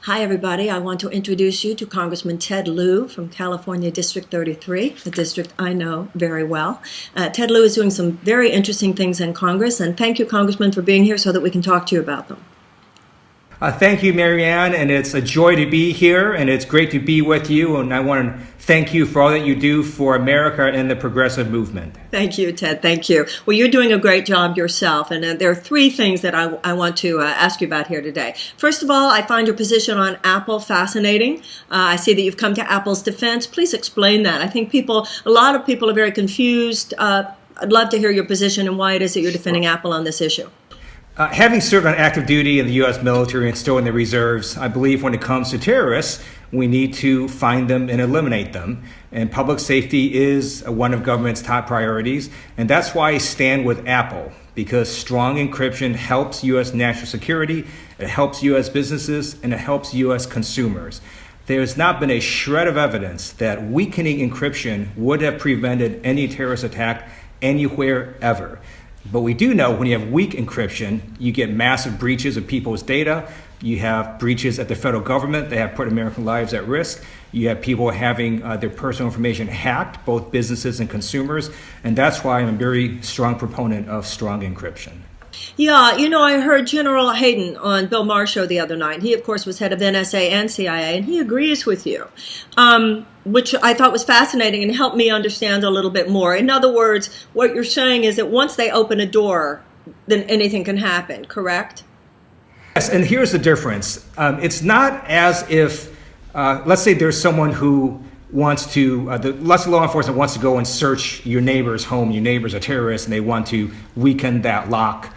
Hi, everybody. I want to introduce you to Congressman Ted Lieu from California District 33, a district I know very well. Ted Lieu is doing some very interesting things in Congress, and thank you, Congressman, for being here so that we can talk to you about them. Thank you, Marianne, and it's a joy to be here, and it's great to be with you, and I want to thank you for all that you do for America and the progressive movement. Thank you, Ted. Thank you. Well, you're doing a great job yourself, and there are three things that I want to ask you about here today. First of all, I find your position on Apple fascinating. I see that you've come to Apple's defense. Please explain that. I think a lot of people are very confused. I'd love to hear your position and why it is that you're defending Apple on this issue. Having served on active duty in the U.S. military and still in the reserves, I believe when it comes to terrorists, we need to find them and eliminate them. And public safety is one of government's top priorities. And that's why I stand with Apple, because strong encryption helps U.S. national security, it helps U.S. businesses, and it helps U.S. consumers. There has not been a shred of evidence that weakening encryption would have prevented any terrorist attack anywhere ever. But we do know when you have weak encryption, you get massive breaches of people's data. You have breaches at the federal government that have put American lives at risk. You have people having their personal information hacked, both businesses and consumers. And that's why I'm a very strong proponent of strong encryption. Yeah, I heard General Hayden on Bill Maher's show the other night. He, of course, was head of NSA and CIA, and he agrees with you, which I thought was fascinating and helped me understand a little bit more. In other words, what you're saying is that once they open a door, then anything can happen, correct? Yes, and here's the difference. It's not as if, let's say there's someone who wants to, let's say law enforcement wants to go and search your neighbor's home, your neighbor's a terrorist, and they want to weaken that lock.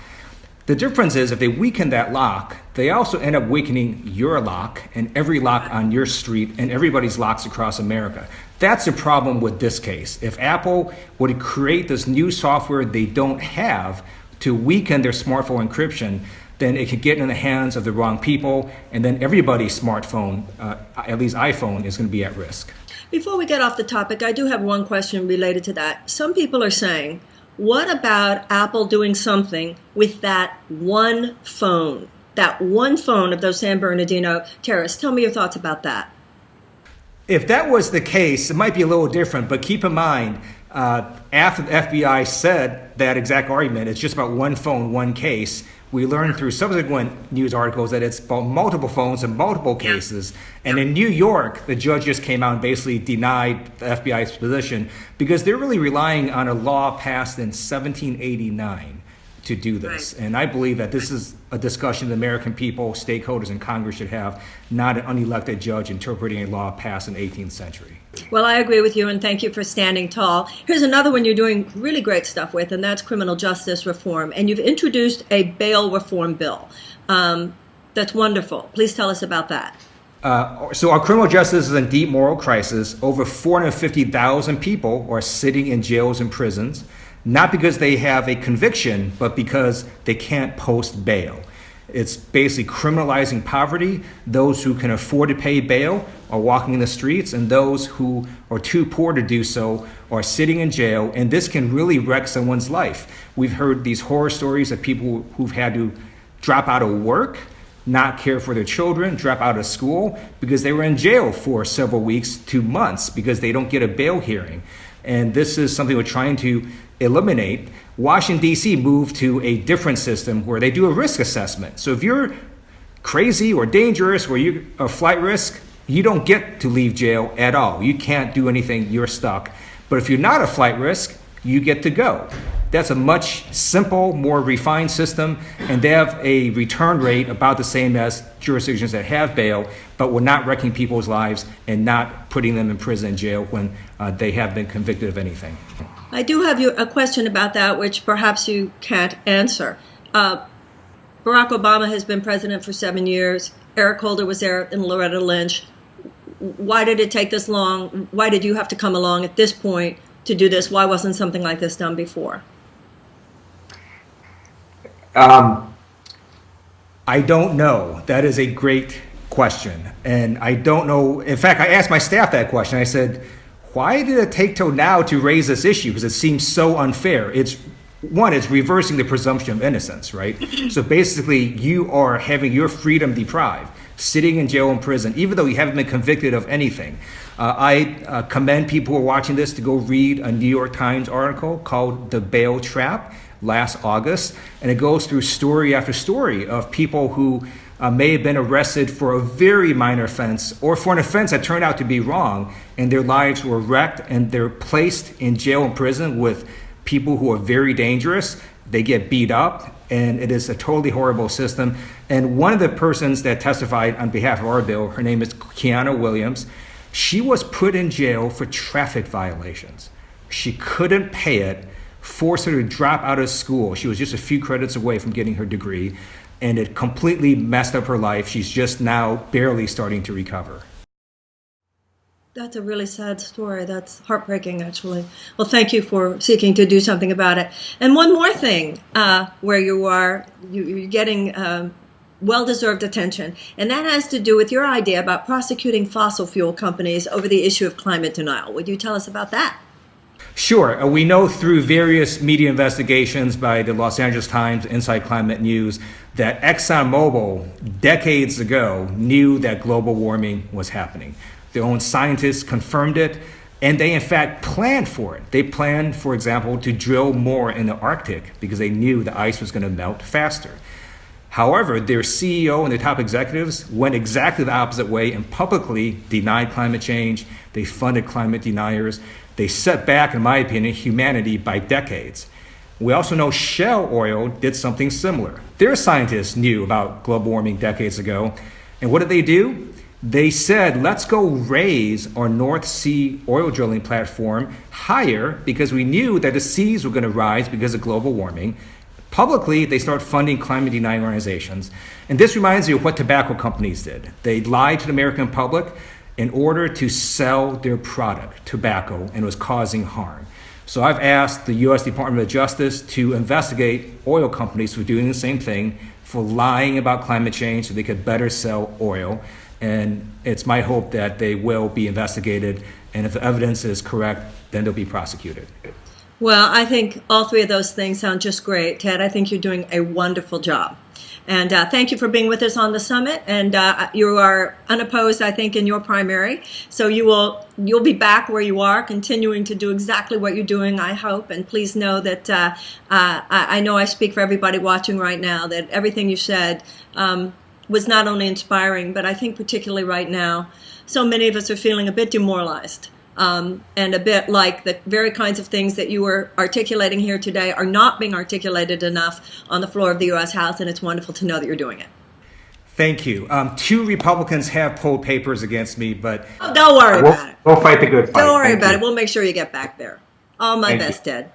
The difference is if they weaken that lock, they also end up weakening your lock and every lock on your street and everybody's locks across America. That's the problem with this case. If Apple were to create this new software they don't have to weaken their smartphone encryption, then it could get in the hands of the wrong people, and then everybody's smartphone, at least iPhone, is going to be at risk. Before we get off the topic, I do have one question related to that. Some people are saying, what about Apple doing something with that one phone of those San Bernardino terrorists? Tell me your thoughts about that. If that was the case, it might be a little different, but keep in mind, after the FBI said that exact argument, it's just about one phone, one case, we learned through subsequent news articles that it's about multiple phones in multiple cases. And in New York, the judge just came out and basically denied the FBI's position because they're really relying on a law passed in 1789 to do this. Right. And I believe that this is a discussion the American people, stakeholders, and Congress should have, not an unelected judge interpreting a law passed in the 18th century. Well, I agree with you, and thank you for standing tall. Here's another one you're doing really great stuff with, and that's criminal justice reform. And you've introduced a bail reform bill. That's wonderful. Please tell us about that. So our criminal justice is in deep moral crisis. Over 450,000 people are sitting in jails and prisons, not because they have a conviction, but because they can't post bail. It's basically criminalizing poverty. Those who can afford to pay bail are walking in the streets, and those who are too poor to do so are sitting in jail, and this can really wreck someone's life. We've heard these horror stories of people who've had to drop out of work, not care for their children, drop out of school because they were in jail for several weeks to months because they don't get a bail hearing. And this is something we're trying to eliminate. Washington, D.C. moved to a different system where they do a risk assessment. So if you're crazy or dangerous or you're a flight risk, you don't get to leave jail at all. You can't do anything, you're stuck. But if you're not a flight risk, you get to go. That's a much simple, more refined system, and they have a return rate about the same as jurisdictions that have bail, but we're not wrecking people's lives and not putting them in prison and jail when they have been convicted of anything. I do have a question about that, which perhaps you can't answer. Barack Obama has been president for 7 years. Eric Holder was there and Loretta Lynch. Why did it take this long? Why did you have to come along at this point to do this? Why wasn't something like this done before? I don't know. That is a great question. And I don't know. In fact, I asked my staff that question. I said, why did it take till now to raise this issue? Because it seems so unfair. It's reversing the presumption of innocence, right? So basically, you are having your freedom deprived. sitting in jail and prison, even though you haven't been convicted of anything. I commend people who are watching this to go read a New York Times article called The Bail Trap last August, and it goes through story after story of people who may have been arrested for a very minor offense or for an offense that turned out to be wrong, and their lives were wrecked, and they're placed in jail and prison with people who are very dangerous. They get beat up, and it is a totally horrible system. And one of the persons that testified on behalf of our bill, her name is Marianne Williamson. She was put in jail for traffic violations. She couldn't pay it, forced her to drop out of school. She was just a few credits away from getting her degree, and it completely messed up her life. She's just now barely starting to recover. That's a really sad story. That's heartbreaking, actually. Well, thank you for seeking to do something about it. And one more thing, where you're getting well-deserved attention, and that has to do with your idea about prosecuting fossil fuel companies over the issue of climate denial. Would you tell us about that? Sure. We know through various media investigations by the Los Angeles Times, Inside Climate News, that ExxonMobil decades ago knew that global warming was happening. Their own scientists confirmed it, and they in fact planned for it. They planned, for example, to drill more in the Arctic because they knew the ice was going to melt faster. However, their CEO and their top executives went exactly the opposite way and publicly denied climate change. They funded climate deniers. They set back, in my opinion, humanity by decades. We also know Shell Oil did something similar. Their scientists knew about global warming decades ago. And what did they do? They said, let's go raise our North Sea oil drilling platform higher because we knew that the seas were going to rise because of global warming. Publicly, they start funding climate denying organizations. And this reminds me of what tobacco companies did. They lied to the American public in order to sell their product, tobacco, and it was causing harm. So I've asked the U.S. Department of Justice to investigate oil companies for doing the same thing, for lying about climate change so they could better sell oil. And it's my hope that they will be investigated, and if the evidence is correct, then they'll be prosecuted. Well, I think all three of those things sound just great, Ted. I think you're doing a wonderful job. And thank you for being with us on the summit. And you are unopposed, I think, in your primary. So you'll be back where you are, continuing to do exactly what you're doing, I hope. And please know that I know I speak for everybody watching right now, that everything you said was not only inspiring, but I think particularly right now, so many of us are feeling a bit demoralized. And a bit like the very kinds of things that you were articulating here today are not being articulated enough on the floor of the U.S. House, and it's wonderful to know that you're doing it. Thank you. 2 Republicans have pulled papers against me, but... Oh, don't worry about it. We'll fight the good fight. Don't worry about it. We'll make sure you get back there. All my best, Ted.